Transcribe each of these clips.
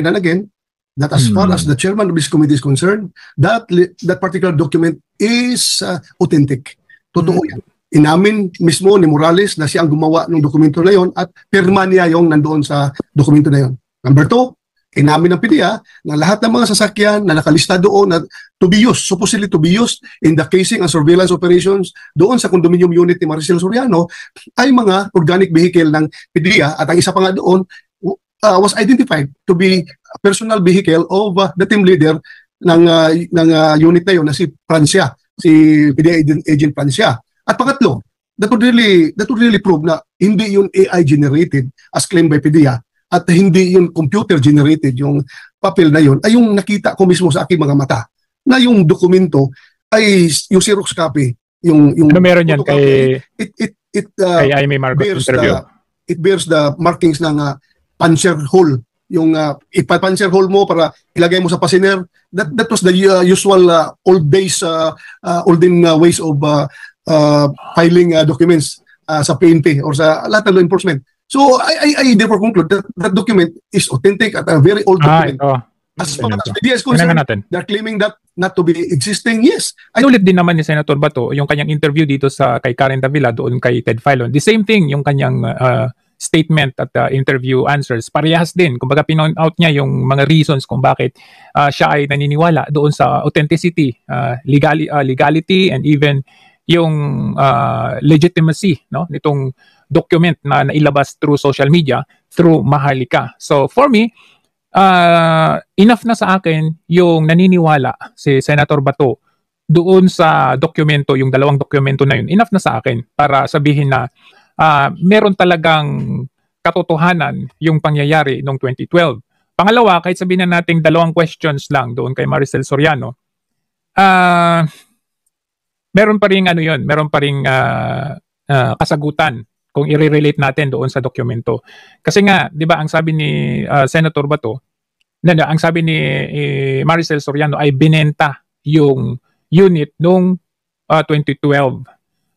and again, that as far as the chairman of this committee is concerned, that particular document is authentic. Totoo yan. Inamin mismo ni Morales na siya ang gumawa ng dokumento na yon at pirma niya yung nandoon sa dokumento na yon. Number 2, inamin ng PDEA na lahat ng mga sasakyan na nakalista doon na to be used, supposedly to be used in the casing and surveillance operations doon sa condominium unit ni Maricel Soriano ay mga organic vehicle ng PDEA at ang isa pa nga doon was identified to be a personal vehicle of the team leader ng unit na yun na si Francia, si PDEA agent Francia. At pangatlo, that would really prove na hindi yun AI generated as claimed by PDEA at hindi yun computer generated yung papel na yun ay yung nakita ko mismo sa aking mga mata na yung dokumento ay yung Xerox copy, yung ano meron yan kay kay Jaime Marcos interview. It bears the markings ng puncher hole, yung ipa-puncher hole mo para ilagay mo sa passenger. That was the usual olden ways of filing documents sa PNP or sa lahat ng law enforcement. So I therefore conclude that that document is authentic at a very old document. As far as media is concerned, they're claiming that not to be existing. Yes. Ulit din naman ni Senator Bato yung kanyang interview dito sa kay Karen Davila doon kay Ted Filon. The same thing yung kanyang statement at interview answers. Parehas din. Kumbaga pinoint out niya yung mga reasons kung bakit siya ay naniniwala doon sa authenticity, legality and even yung legitimacy nitong document na nailabas through social media, through Maharlika. So for me, enough na sa akin yung naniniwala si Senator Bato doon sa dokumento, yung dalawang dokumento na yun. Enough na sa akin para sabihin na meron talagang katotohanan yung pangyayari noong 2012. Pangalawa, kahit sabihin na natin dalawang questions lang doon kay Maricel Soriano, meron pa ring meron pa ring kasagutan kung i-relate natin doon sa dokumento. Kasi nga, 'di ba, ang sabi ni Senator Bato, ang sabi ni Maricel Soriano ay binenta yung unit noong 2012.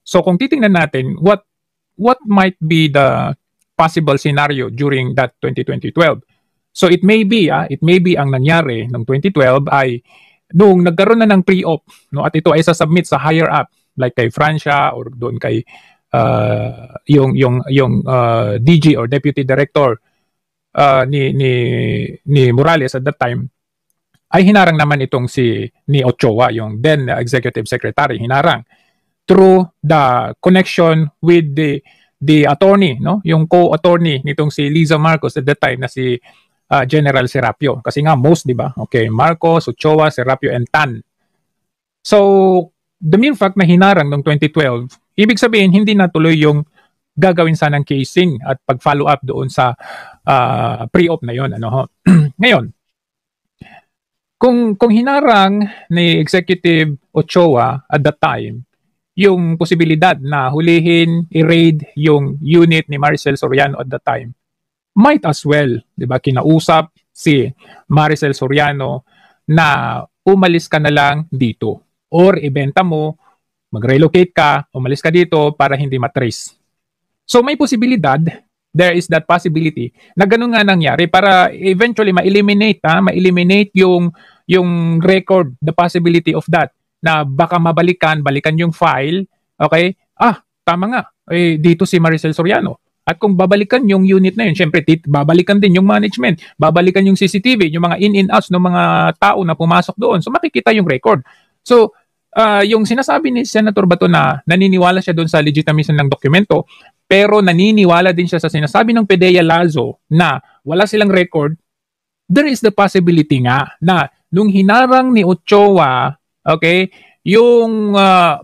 So kung titingnan natin what might be the possible scenario during that 2012. So it may be ang nangyari noong 2012 ay nung nagkaroon na ng pre-op, at ito ay sasubmit sa higher up like kay Francia or doon kay yung DG or Deputy Director ni Morales at that time, ay hinarang naman itong ni Ochoa, yung then Executive Secretary, hinarang through the connection with the attorney, yung co-attorney nitong si Liza Marcos at that time na si General Serapio. Kasi nga most, di ba? Okay, Marcos, Ochoa, Serapio, and Tan. So, the mere fact na hinarang noong 2012, ibig sabihin, hindi natuloy yung gagawin sanang casing at pag-follow up doon sa pre-op na yun. Ngayon, kung hinarang ni Executive Ochoa at that time, yung posibilidad na hulihin, i-raid yung unit ni Maricel Soriano at that time, might as well, di ba, kinausap si Maricel Soriano na umalis ka na lang dito or ibenta mo, mag-relocate ka, umalis ka dito para hindi matrace. So may posibilidad, there is that possibility na ganun nga nangyari para eventually ma-eliminate yung record, the possibility of that, na baka balikan yung file, okay? Tama nga, dito si Maricel Soriano. At kung babalikan yung unit na yun, syempre babalikan din yung management, babalikan yung CCTV, yung mga in-outs ng mga tao na pumasok doon. So makikita yung record. So yung sinasabi ni Senator Bato na naniniwala siya doon sa legitimacy ng dokumento, pero naniniwala din siya sa sinasabi ng PDEA Lazo na wala silang record, there is the possibility nga na nung hinarang ni Ochoa, okay, yung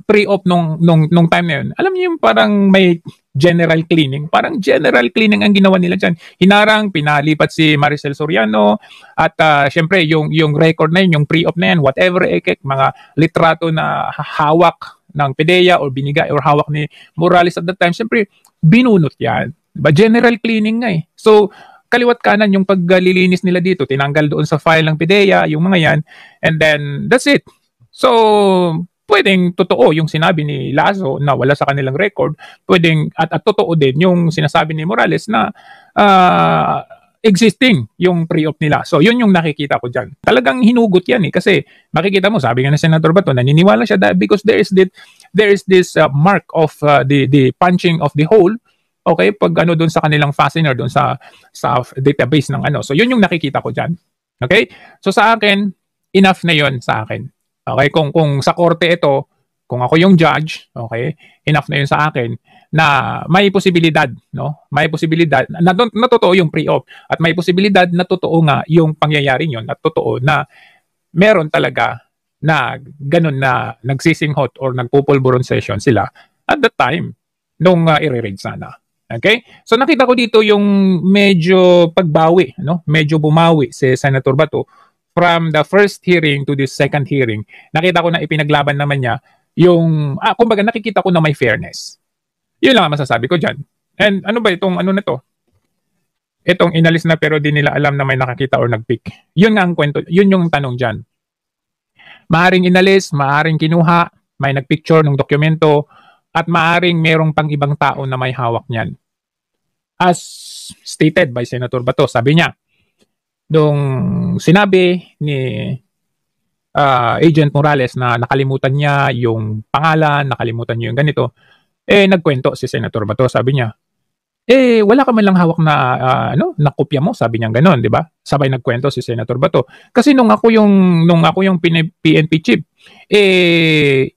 pre-op nung time na yun, alam niyo yung parang may general cleaning. Parang general cleaning ang ginawa nila dyan. Hinarang, pinalipat si Maricel Soriano at syempre yung record na yun, yung pre-op na yan, whatever, mga litrato na hawak ng PDEA or binigay or hawak ni Morales at that time, syempre binunot yan. Diba? General cleaning nga eh. So, kaliwat kanan yung paglilinis nila dito, tinanggal doon sa file ng PDEA, yung mga yan, and then that's it. So, pwedeng totoo yung sinabi ni Lazo na wala sa kanilang record, pwedeng at totoo din yung sinasabi ni Morales na existing yung pre-op nila. So, yun yung nakikita ko dyan. Talagang hinugot yan eh. Kasi makikita mo, sabi nga na Senator Bato, naniniwala siya because there is this mark of the punching of the hole. Okay, pag ano doon sa kanilang fastener, doon sa database ng ano. So, yun yung nakikita ko dyan. Okay? So, sa akin, enough na yun sa akin. Okay? Kung sa korte ito, kung ako yung judge, okay, enough na yun sa akin na may posibilidad, no? May posibilidad na totoo yung pre-op at may posibilidad na totoo nga yung pangyayari yun at totoo na meron talaga na ganun na nagsisinghot or nagpupulburon session sila at that time nung i-raid sana. Okay? So nakita ko dito yung medyo pagbawi, no? Medyo bumawi si Senator Bato from the first hearing to the second hearing. Nakita ko na ipinaglaban naman niya yung, kumbaga nakikita ko na may fairness. Yun lang ang masasabi ko dyan. And ano ba itong ano na to? Itong inalis na pero di nila alam na may nakakita or nag-pick. Yun nga ang kwento, yun yung tanong dyan. Maaring inalis, maaring kinuha, may nag-picture ng dokumento, at maaring merong pang ibang tao na may hawak niyan. As stated by Senator Bato, sabi niya, nung sinabi ni Agent Morales na nakalimutan niya yung pangalan, nakalimutan niya yung ganito, nagkwento si Senator Bato, sabi niya, wala ka man lang hawak na na kopya mo, sabi niya gano'n, di ba? Sabay nagkwento si Senator Bato. Kasi nung ako yung PNP chief,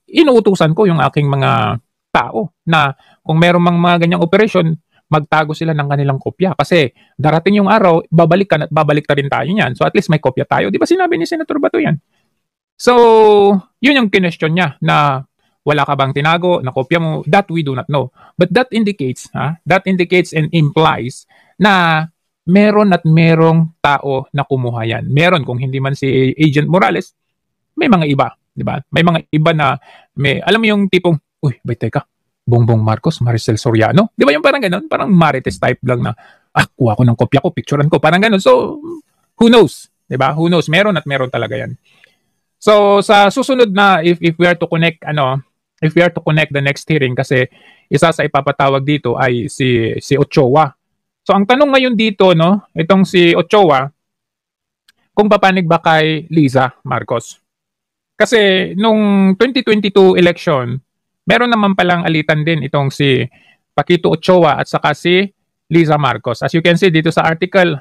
inuutusan ko yung aking mga tao na kung meron mang mga ganyang operation, magtago sila ng kanilang kopya. Kasi darating yung araw, babalik ta rin tayo niyan. So at least may kopya tayo. Di ba sinabi ni Senator Bato yan? So, yun yung kinestyon niya na wala ka bang tinago na kopya mo, that we do not know. But that indicates and implies na meron at merong tao na kumuha yan. Meron, kung hindi man si Agent Morales, may mga iba, di ba? May mga iba na alam mo yung tipong, uy, teka, Bongbong Marcos, Maricel Soriano. Di ba yung parang ganun? Parang Marites type lang na, kuha ko ng kopya ko, picturean ko, parang ganun. So, who knows? Di ba? Who knows? Meron at meron talaga yan. So, sa susunod na, if we are to connect, the next hearing, kasi isa sa ipapatawag dito ay si Ochoa. So, ang tanong ngayon dito, no, itong si Ochoa, kung papanig ba kay Liza Marcos? Kasi nung 2022 election, meron naman palang alitan din itong si Paquito Ochoa at saka si Liza Marcos. As you can see dito sa article,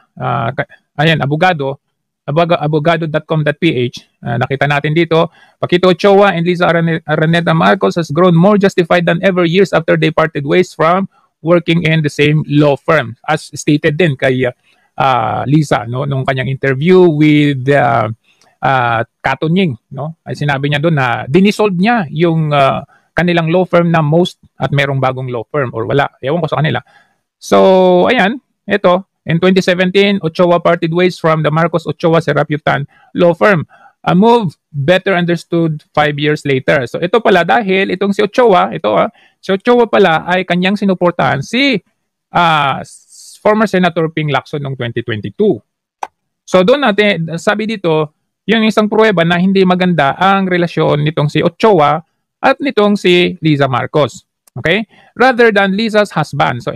ayan, abogado.com.ph, nakita natin dito, Paquito Ochoa and Liza Araneta Marcos has grown more justified than ever years after they parted ways from working in the same law firm. As stated din kay Liza, no, nung kanyang interview with Kato Nying, no, ay sinabi niya doon na dinisolve niya yung kanilang law firm na most at merong bagong law firm or wala. Ewan ko sa kanila. So, ayan, ito. In 2017, Ochoa parted ways from the Marcos Ochoa Serapiutan law firm. A move better understood 5 years later. So ito pala dahil itong si Ochoa, si Ochoa pala ay kanyang sinuportahan si former Senator Ping Lacson noong 2022. So doon natin, sabi dito, yung isang pruweba na hindi maganda ang relasyon nitong si Ochoa at nitong si Liza Marcos. Okay? Rather than Liza's husband. So